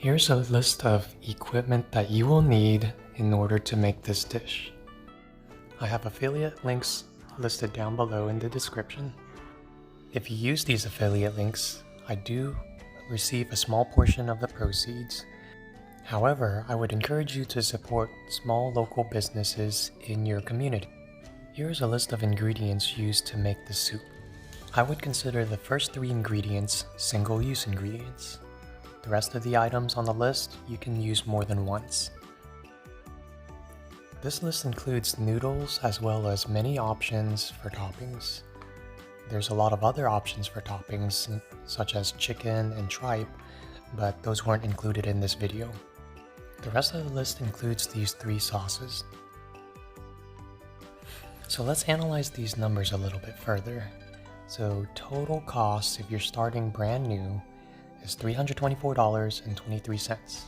Here's a list of equipment that you will need in order to make this dish. I have affiliate links listed down below in the description. If you use these affiliate links, I do receive a small portion of the proceeds. However, I would encourage you to support small local businesses in your community. Here's a list of ingredients used to make the soup. I would consider the first 3 ingredients single-use ingredients. The rest of the items on the list you can use more than once. This list includes noodles as well as many options for toppings. There's a lot of other options for toppings such as chicken and tripe, but those weren't included in this video. The rest of the list includes these 3 sauces. So let's analyze these numbers a little bit further. So total cost if you're starting brand new is $324.23.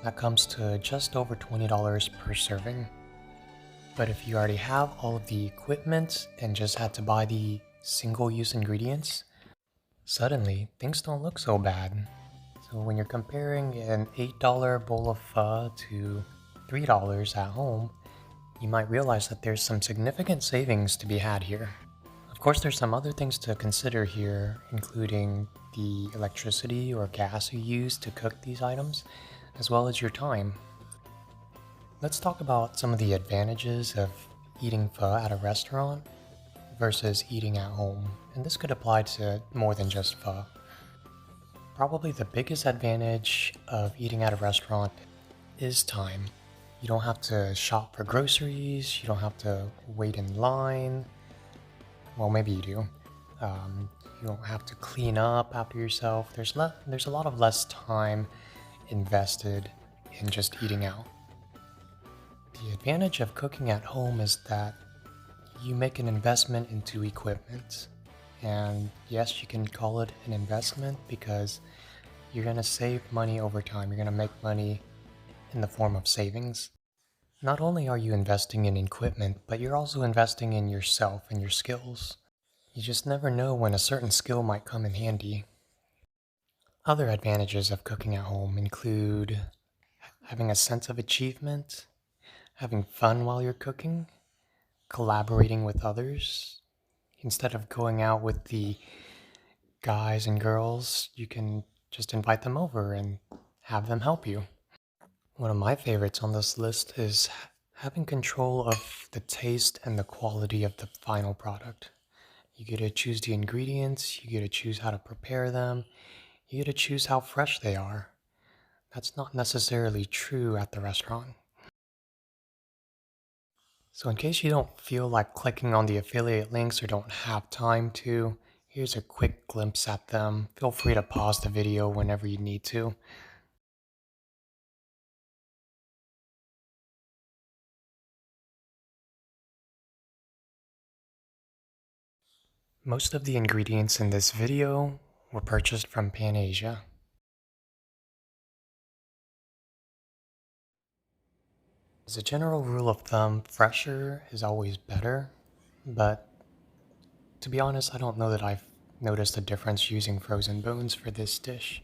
That comes to just over $20 per serving. But if you already have all of the equipment and just had to buy the single-use ingredients, suddenly things don't look so bad. So when you're comparing an $8 bowl of pho to $3 at home, you might realize that there's some significant savings to be had here. Of course, there's some other things to consider here, including the electricity or gas you use to cook these items, as well as your time. Let's talk about some of the advantages of eating pho at a restaurant versus eating at home, and this could apply to more than just pho. Probably the biggest advantage of eating at a restaurant is time. You don't have to shop for groceries, you don't have to wait in line. Well, maybe you do. You don't have to clean up after yourself. There's a lot of less time invested in just eating out. The advantage of cooking at home is that you make an investment into equipment. And yes, you can call it an investment because you're going to save money over time. You're going to make money in the form of savings. Not only are you investing in equipment, but you're also investing in yourself and your skills. You just never know when a certain skill might come in handy. Other advantages of cooking at home include having a sense of achievement, having fun while you're cooking, collaborating with others. Instead of going out with the guys and girls, you can just invite them over and have them help you. One of my favorites on this list is having control of the taste and the quality of the final product. You get to choose the ingredients, you get to choose how to prepare them, you get to choose how fresh they are. That's not necessarily true at the restaurant. So in case you don't feel like clicking on the affiliate links or don't have time to, here's a quick glimpse at them. Feel free to pause the video whenever you need to. Most of the ingredients in this video were purchased from Pan Asia. As a general rule of thumb, fresher is always better, but to be honest, I don't know that I've noticed a difference using frozen bones for this dish.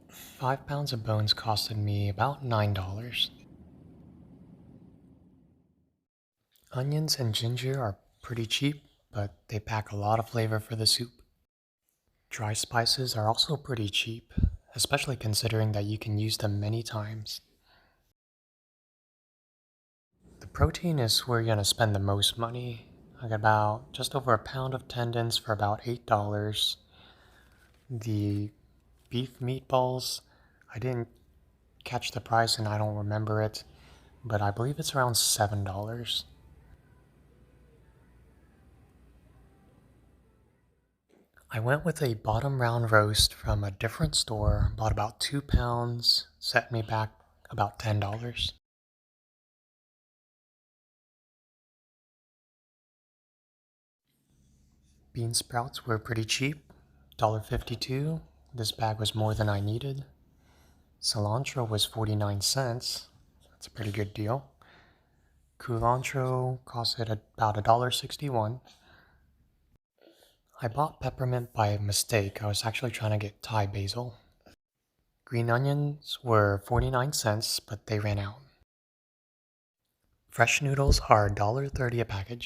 5 pounds of bones costed me about $9. Onions and ginger are pretty cheap, but they pack a lot of flavor for the soup. Dry spices are also pretty cheap, especially considering that you can use them many times. The protein is where you're going to spend the most money. I got about just over a pound of tendons for about $8. The beef meatballs, I didn't catch the price and I don't remember it, but I believe it's around $7. I went with a bottom round roast from a different store, bought about 2 pounds, set me back about $10. Bean sprouts were pretty cheap, $1.52. This bag was more than I needed. Cilantro was 49 cents. That's a pretty good deal. Culantro costed about $1.61. I bought peppermint by mistake. I was actually trying to get Thai basil. Green onions were 49 cents, but they ran out. Fresh noodles are $1.30 a package.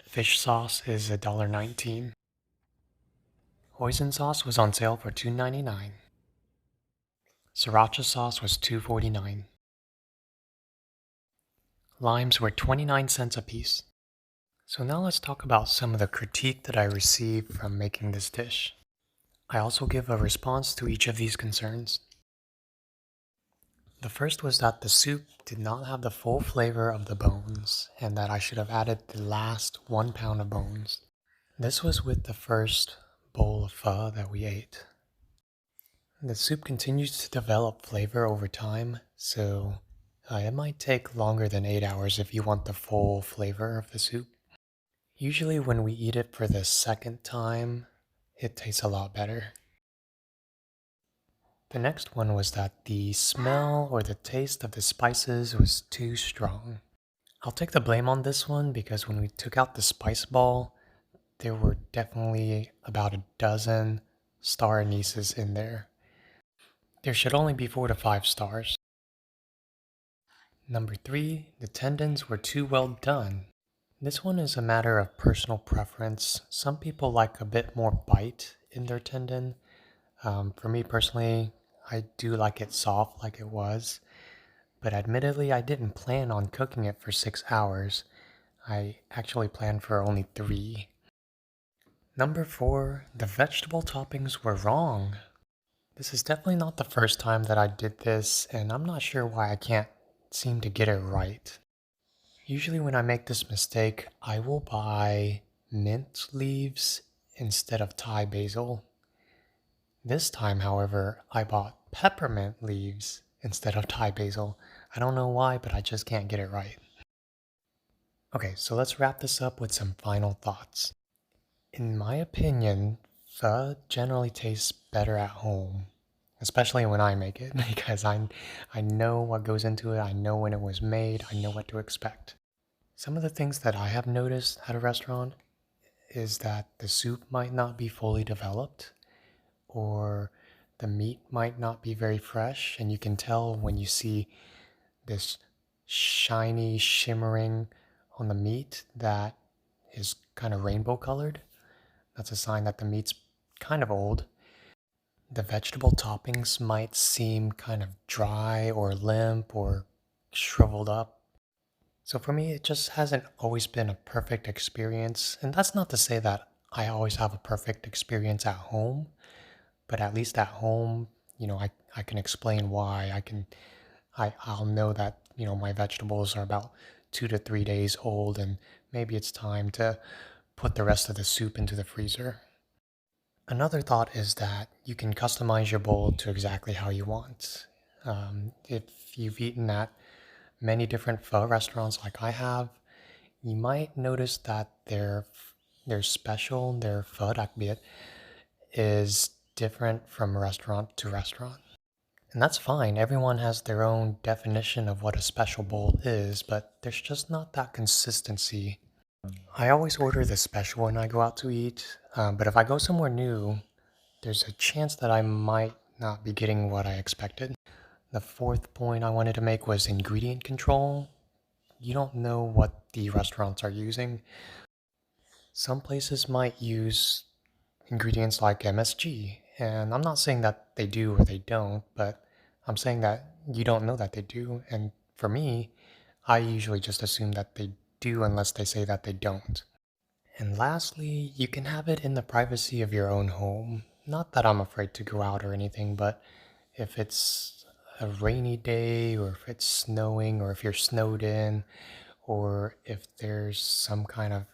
Fish sauce is $1.19. Hoisin sauce was on sale for $2.99. Sriracha sauce was $2.49. Limes were 29 cents a piece. So now let's talk about some of the critique that I received from making this dish. I also give a response to each of these concerns. The first was that the soup did not have the full flavor of the bones, and that I should have added the last 1 pound of bones. This was with the first bowl of pho that we ate. The soup continues to develop flavor over time, so it might take longer than 8 hours if you want the full flavor of the soup. Usually when we eat it for the second time, it tastes a lot better. The next one was that the smell or the taste of the spices was too strong. I'll take the blame on this one because when we took out the spice ball, there were definitely about a dozen star anise in there. There should only be 4 to 5 stars. Number 3, the tendons were too well done. This one is a matter of personal preference. Some people like a bit more bite in their tendon. For me personally, I do like it soft like it was, but admittedly, I didn't plan on cooking it for 6 hours. I actually planned for only 3. Number 4, the vegetable toppings were wrong. This is definitely not the first time that I did this, and I'm not sure why I can't seem to get it right. Usually when I make this mistake, I will buy mint leaves instead of Thai basil. This time, however, I bought peppermint leaves instead of Thai basil. I don't know why, but I just can't get it right. Okay, so let's wrap this up with some final thoughts. In my opinion, pho generally tastes better at home, especially when I make it, because I know what goes into it, I know when it was made, I know what to expect. Some of the things that I have noticed at a restaurant is that the soup might not be fully developed, or the meat might not be very fresh, and you can tell when you see this shiny shimmering on the meat that is kind of rainbow colored. That's a sign that the meat's kind of old. The vegetable toppings might seem kind of dry or limp or shriveled up. So for me, it just hasn't always been a perfect experience. And that's not to say that I always have a perfect experience at home, but at least at home, I can explain why. I'll know that, my vegetables are about 2 to 3 days old and maybe it's time to put the rest of the soup into the freezer. Another thought is that you can customize your bowl to exactly how you want. If you've eaten at many different pho restaurants like I have, you might notice that their special, their pho đặc biệt, is different from restaurant to restaurant. And that's fine. Everyone has their own definition of what a special bowl is, but there's just not that consistency. I always order the special when I go out to eat, but if I go somewhere new, there's a chance that I might not be getting what I expected. The fourth point I wanted to make was ingredient control. You don't know what the restaurants are using. Some places might use ingredients like MSG, and I'm not saying that they do or they don't, but I'm saying that you don't know that they do, and for me, I usually just assume that they do unless they say that they don't. And lastly, you can have it in the privacy of your own home. Not that I'm afraid to go out or anything, but if it's a rainy day, or if it's snowing, or if you're snowed in, or if there's some kind of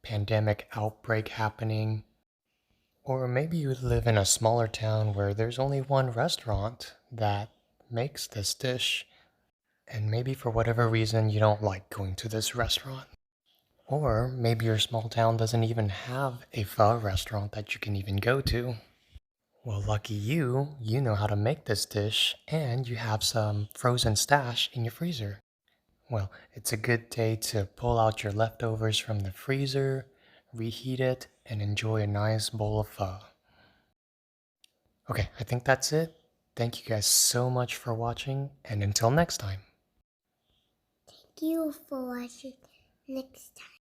pandemic outbreak happening, or maybe you live in a smaller town where there's only one restaurant that makes this dish, and maybe for whatever reason you don't like going to this restaurant. Or maybe your small town doesn't even have a pho restaurant that you can even go to. Well, lucky you, you know how to make this dish and you have some frozen stash in your freezer. Well, it's a good day to pull out your leftovers from the freezer, reheat it, and enjoy a nice bowl of pho. Okay, I think that's it. Thank you guys so much for watching, and until next time. Thank you for watching. Next time.